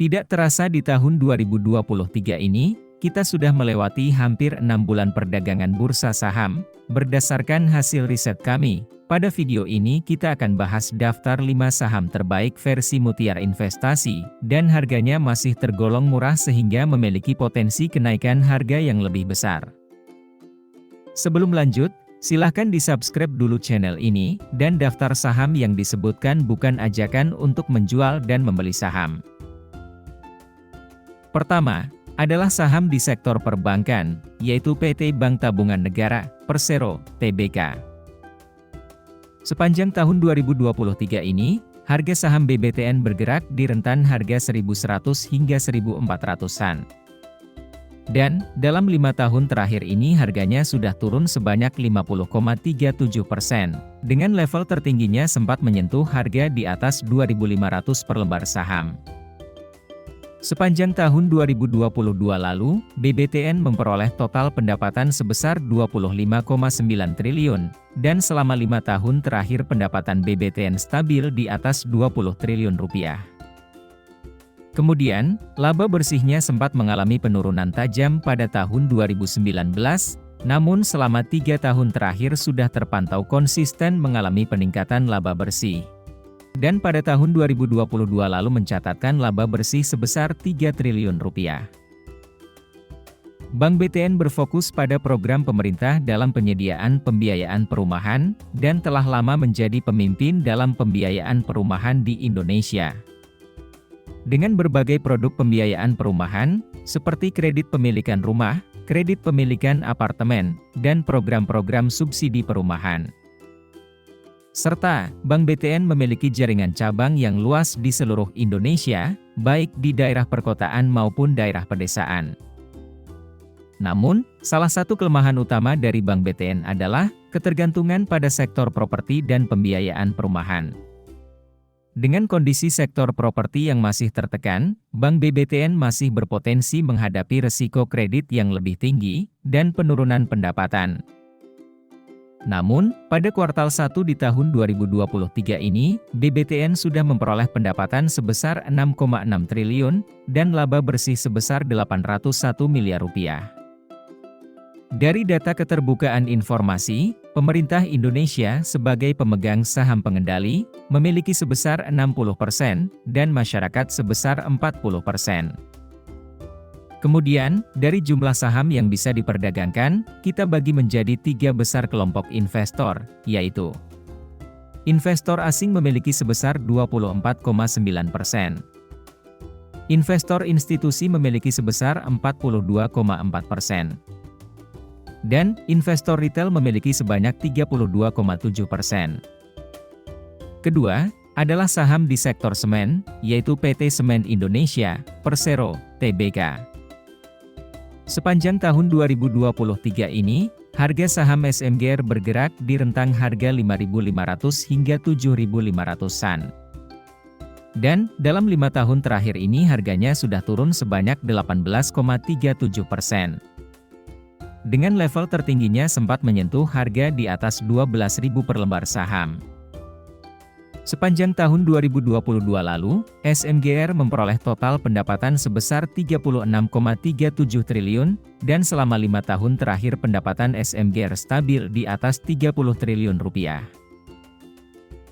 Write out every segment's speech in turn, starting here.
Tidak terasa di tahun 2023 ini, kita sudah melewati hampir 6 bulan perdagangan bursa saham. Berdasarkan hasil riset kami, pada video ini kita akan bahas daftar 5 saham terbaik versi Mutiara Investasi, dan harganya masih tergolong murah sehingga memiliki potensi kenaikan harga yang lebih besar. Sebelum lanjut, silahkan di-subscribe dulu channel ini, dan daftar saham yang disebutkan bukan ajakan untuk menjual dan membeli saham. Pertama, adalah saham di sektor perbankan, yaitu PT Bank Tabungan Negara, Persero, Tbk. Sepanjang tahun 2023 ini, harga saham BBTN bergerak di rentan harga 1.100 hingga 1.400-an. Dan, dalam 5 tahun terakhir ini harganya sudah turun sebanyak 50,37%, dengan level tertingginya sempat menyentuh harga di atas 2.500 per lembar saham. Sepanjang tahun 2022 lalu, BBTN memperoleh total pendapatan sebesar 25,9 triliun, dan selama 5 tahun terakhir pendapatan BBTN stabil di atas 20 triliun rupiah. Kemudian, laba bersihnya sempat mengalami penurunan tajam pada tahun 2019, namun selama 3 tahun terakhir sudah terpantau konsisten mengalami peningkatan laba bersih. Dan pada tahun 2022 lalu mencatatkan laba bersih sebesar 3 triliun rupiah. Bank BTN berfokus pada program pemerintah dalam penyediaan pembiayaan perumahan, dan telah lama menjadi pemimpin dalam pembiayaan perumahan di Indonesia. Dengan berbagai produk pembiayaan perumahan, seperti kredit pemilikan rumah, kredit pemilikan apartemen, dan program-program subsidi perumahan. Serta, Bank BTN memiliki jaringan cabang yang luas di seluruh Indonesia, baik di daerah perkotaan maupun daerah pedesaan. Namun, salah satu kelemahan utama dari Bank BTN adalah ketergantungan pada sektor properti dan pembiayaan perumahan. Dengan kondisi sektor properti yang masih tertekan, Bank BBTN masih berpotensi menghadapi resiko kredit yang lebih tinggi dan penurunan pendapatan. Namun, pada kuartal 1 di tahun 2023 ini, BBTN sudah memperoleh pendapatan sebesar 6,6 triliun, dan laba bersih sebesar 801 miliar rupiah. Dari data keterbukaan informasi, pemerintah Indonesia sebagai pemegang saham pengendali, memiliki sebesar 60%, dan masyarakat sebesar 40%. Kemudian, dari jumlah saham yang bisa diperdagangkan, kita bagi menjadi 3 besar kelompok investor, yaitu investor asing memiliki sebesar 24,9%, investor institusi memiliki sebesar 42,4%, dan investor retail memiliki sebanyak 32,7%. Kedua, adalah saham di sektor semen, yaitu PT Semen Indonesia, Persero, Tbk. Sepanjang tahun 2023 ini, harga saham SMGR bergerak di rentang harga 5.500 hingga 7.500-an. Dan, dalam 5 tahun terakhir ini harganya sudah turun sebanyak 18,37%. Dengan level tertingginya sempat menyentuh harga di atas 12.000 per lembar saham. Sepanjang tahun 2022 lalu, SMGR memperoleh total pendapatan sebesar 36,37 triliun, dan selama 5 tahun terakhir pendapatan SMGR stabil di atas 30 triliun rupiah.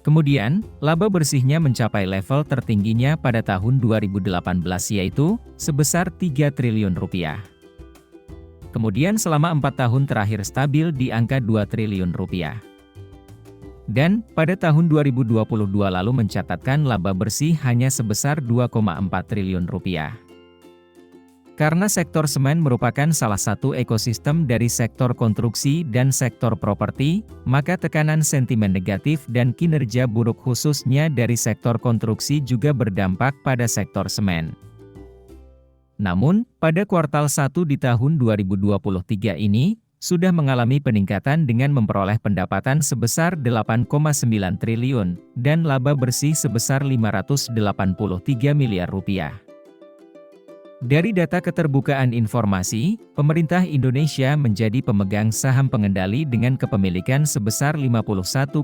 Kemudian, laba bersihnya mencapai level tertingginya pada tahun 2018 yaitu, sebesar 3 triliun rupiah. Kemudian selama 4 tahun terakhir stabil di angka 2 triliun rupiah. Dan, pada tahun 2022 lalu mencatatkan laba bersih hanya sebesar 2,4 triliun rupiah. Karena sektor semen merupakan salah satu ekosistem dari sektor konstruksi dan sektor properti, maka tekanan sentimen negatif dan kinerja buruk khususnya dari sektor konstruksi juga berdampak pada sektor semen. Namun, pada kuartal 1 di tahun 2023 ini, sudah mengalami peningkatan dengan memperoleh pendapatan sebesar 8,9 triliun, dan laba bersih sebesar 583 miliar rupiah. Dari data keterbukaan informasi, pemerintah Indonesia menjadi pemegang saham pengendali dengan kepemilikan sebesar 51,2%,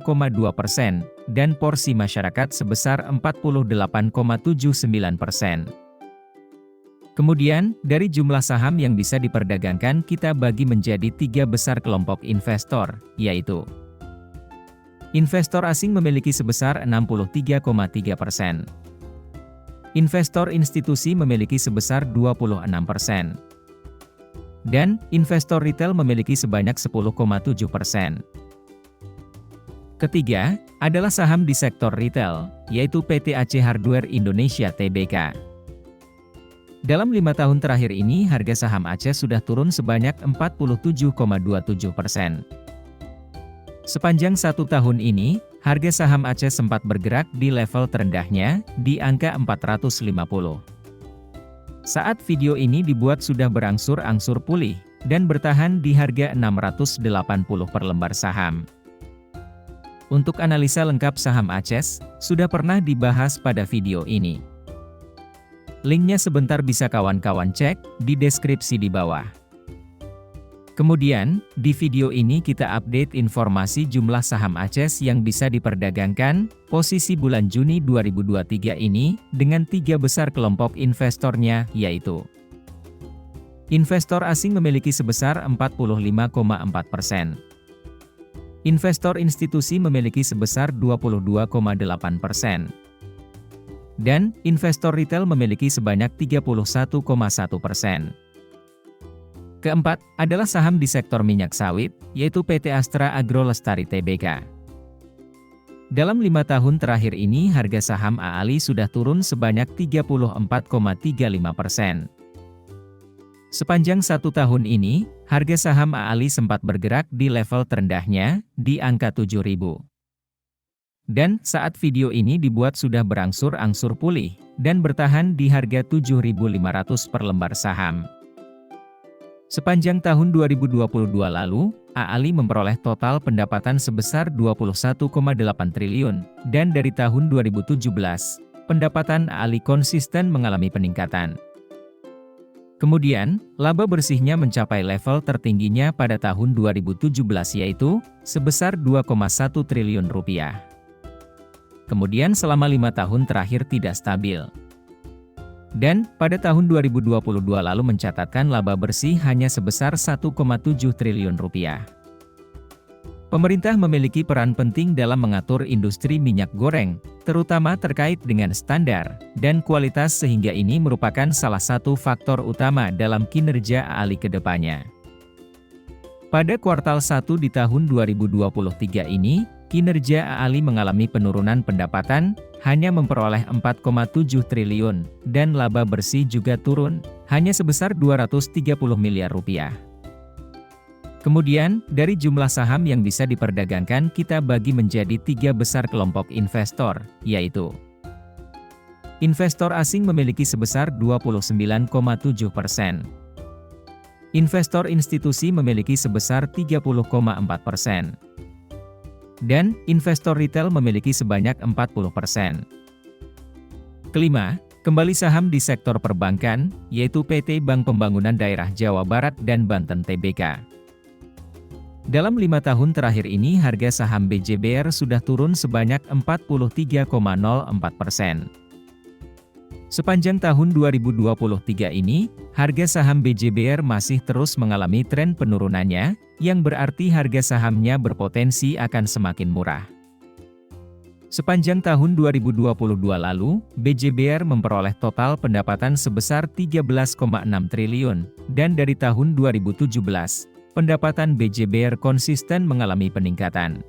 dan porsi masyarakat sebesar 48,79%. Kemudian, dari jumlah saham yang bisa diperdagangkan kita bagi menjadi 3 besar kelompok investor, yaitu investor asing memiliki sebesar 63,3%. Investor institusi memiliki sebesar 26%. Dan, investor retail memiliki sebanyak 10,7%. Ketiga, adalah saham di sektor retail, yaitu PT AC Hardware Indonesia Tbk. Dalam 5 tahun terakhir ini harga saham ACE sudah turun sebanyak 47,27%. Sepanjang 1 tahun ini, harga saham ACE sempat bergerak di level terendahnya, di angka 450. Saat video ini dibuat sudah berangsur-angsur pulih, dan bertahan di harga 680 per lembar saham. Untuk analisa lengkap saham ACES, sudah pernah dibahas pada video ini. Linknya sebentar bisa kawan-kawan cek, di deskripsi di bawah. Kemudian, di video ini kita update informasi jumlah saham ACES yang bisa diperdagangkan, posisi bulan Juni 2023 ini, dengan 3 besar kelompok investornya, yaitu investor asing memiliki sebesar 45,4%. Investor institusi memiliki sebesar 22,8%. Dan, investor retail memiliki sebanyak 31,1%. Keempat, adalah saham di sektor minyak sawit, yaitu PT Astra Agro Lestari Tbk. Dalam 5 tahun terakhir ini harga saham AALI sudah turun sebanyak 34,35%. Sepanjang 1 tahun ini, harga saham AALI sempat bergerak di level terendahnya, di angka 7.000. Dan, saat video ini dibuat sudah berangsur-angsur pulih, dan bertahan di harga 7.500 per lembar saham. Sepanjang tahun 2022 lalu, AALI memperoleh total pendapatan sebesar 21,8 triliun, dan dari tahun 2017, pendapatan AALI konsisten mengalami peningkatan. Kemudian, laba bersihnya mencapai level tertingginya pada tahun 2017 yaitu, sebesar 2,1 triliun rupiah. Kemudian selama 5 tahun terakhir tidak stabil. Dan, pada tahun 2022 lalu mencatatkan laba bersih hanya sebesar 1,7 triliun rupiah. Pemerintah memiliki peran penting dalam mengatur industri minyak goreng, terutama terkait dengan standar dan kualitas sehingga ini merupakan salah satu faktor utama dalam kinerja AALI ke depannya. Pada kuartal 1 di tahun 2023 ini, kinerja AALI mengalami penurunan pendapatan, hanya memperoleh 4,7 triliun, dan laba bersih juga turun, hanya sebesar 230 miliar rupiah. Kemudian, dari jumlah saham yang bisa diperdagangkan kita bagi menjadi 3 besar kelompok investor, yaitu investor asing memiliki sebesar 29,7%. Investor institusi memiliki sebesar 30,4%. Dan, investor retail memiliki sebanyak 40%. Kelima, kembali saham di sektor perbankan, yaitu PT Bank Pembangunan Daerah Jawa Barat dan Banten Tbk. Dalam 5 tahun terakhir ini harga saham BJBR sudah turun sebanyak 43,04%. Sepanjang tahun 2023 ini, harga saham BJBR masih terus mengalami tren penurunannya, yang berarti harga sahamnya berpotensi akan semakin murah. Sepanjang tahun 2022 lalu, BJBR memperoleh total pendapatan sebesar 13,6 triliun, dan dari tahun 2017, pendapatan BJBR konsisten mengalami peningkatan.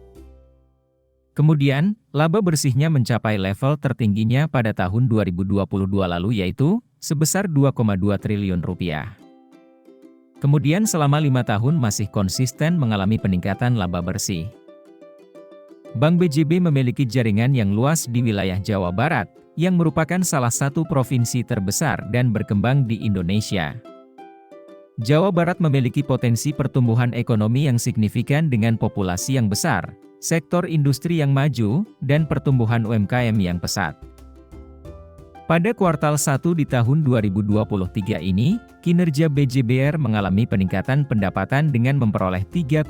Kemudian, laba bersihnya mencapai level tertingginya pada tahun 2022 lalu yaitu, sebesar 2,2 triliun rupiah. Kemudian selama 5 tahun masih konsisten mengalami peningkatan laba bersih. Bank BJB memiliki jaringan yang luas di wilayah Jawa Barat, yang merupakan salah satu provinsi terbesar dan berkembang di Indonesia. Jawa Barat memiliki potensi pertumbuhan ekonomi yang signifikan dengan populasi yang besar, sektor industri yang maju, dan pertumbuhan UMKM yang pesat. Pada kuartal 1 di tahun 2023 ini, kinerja BJBR mengalami peningkatan pendapatan dengan memperoleh 3,4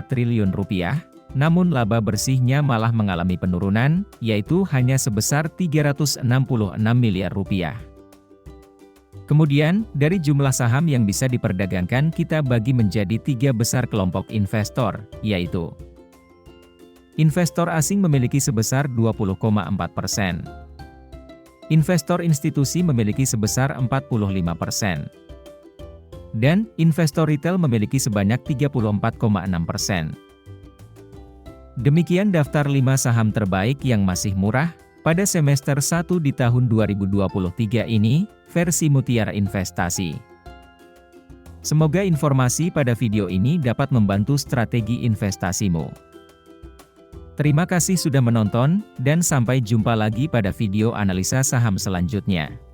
triliun rupiah, namun laba bersihnya malah mengalami penurunan, yaitu hanya sebesar 366 miliar rupiah. Kemudian, dari jumlah saham yang bisa diperdagangkan kita bagi menjadi 3 besar kelompok investor, yaitu investor asing memiliki sebesar 20,4%. Investor institusi memiliki sebesar 45%. Dan, investor retail memiliki sebanyak 34,6%. Demikian daftar 5 saham terbaik yang masih murah, pada semester 1 di tahun 2023 ini, versi Mutiara Investasi. Semoga informasi pada video ini dapat membantu strategi investasimu. Terima kasih sudah menonton, dan sampai jumpa lagi pada video analisa saham selanjutnya.